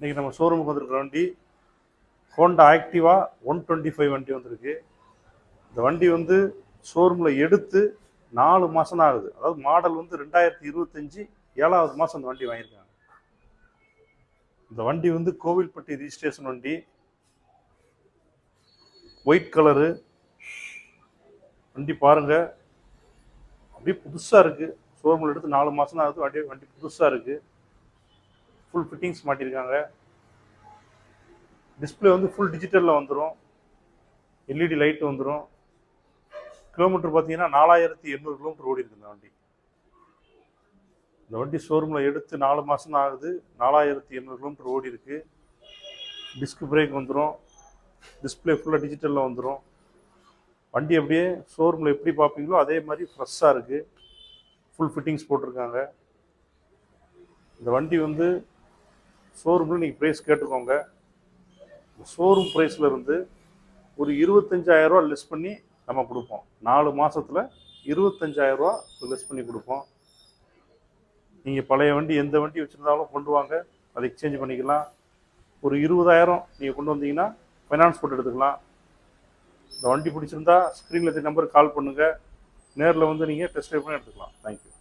இன்றைக்கி நம்ம ஷோரூமுக்கு வந்திருக்கிற வண்டி ஹோண்டா ஆக்டிவா 125 வண்டி வந்திருக்கு. இந்த வண்டி வந்து ஷோரூமில் எடுத்து 4 மாதம் தான் ஆகுது. அதாவது மாடல் வந்து 2025 7வது மாதம் இந்த வண்டி வாங்கியிருக்காங்க. இந்த வண்டி வந்து கோவில்பட்டி ரிஜிஸ்ட்ரேஷன் வண்டி, ஒயிட் கலரு வண்டி. பாருங்க, அப்படியே புதுசாக இருக்குது. ஷோரூமில் எடுத்து 4 மாதம் தான் ஆகுது. வண்டி புதுசாக இருக்குது. ஃபுல் ஃபிட்டிங்ஸ் மாட்டியிருக்காங்க. டிஸ்பிளே வந்து ஃபுல் டிஜிட்டலில் வந்துடும். எல்இடி லைட் வந்துடும். கிலோமீட்டர் பார்த்தீங்கன்னா 4800 கிலோமீட்டர் ஓடி இருக்கு இந்த வண்டி. இந்த வண்டி ஷோரூமில் எடுத்து 4 மாதம் தான் ஆகுது. 4800 கிலோமீட்டர் ஓடி இருக்கு. டிஸ்க் பிரேக் வந்துடும். டிஸ்பிளே ஃபுல்லாக டிஜிட்டலில் வந்துடும். வண்டி அப்படியே ஷோரூமில் எப்படி பார்ப்பீங்களோ அதே மாதிரி ஃப்ரெஷ்ஷாக இருக்குது. ஃபுல் ஃபிட்டிங்ஸ் போட்டிருக்காங்க. இந்த வண்டி வந்து ஷோரூமில் நீங்கள் ப்ரைஸ் கேட்டுக்கோங்க. ஷோரூம் ப்ரைஸில் இருந்து ஒரு 25000 ரூபா லெஸ் பண்ணி நம்ம கொடுப்போம். 4 மாதத்தில் 25000 ரூபா லெஸ் பண்ணி கொடுப்போம். நீங்கள் பழைய வண்டி எந்த வண்டி வச்சுருந்தாலும் கொண்டு வாங்க, அதை எக்ஸ்சேஞ்ச் பண்ணிக்கலாம். ஒரு 20000 நீங்கள் கொண்டு வந்தீங்கன்னா ஃபைனான்ஸ் போட்டு எடுத்துக்கலாம். இந்த வண்டி பிடிச்சிருந்தா ஸ்க்ரீனில் இருக்க நம்பருக்கு கால் பண்ணுங்கள். நேரில் வந்து நீங்கள் டெஸ்ட் ட்ரைவ் பண்ணி எடுத்துக்கலாம். தேங்க்யூ.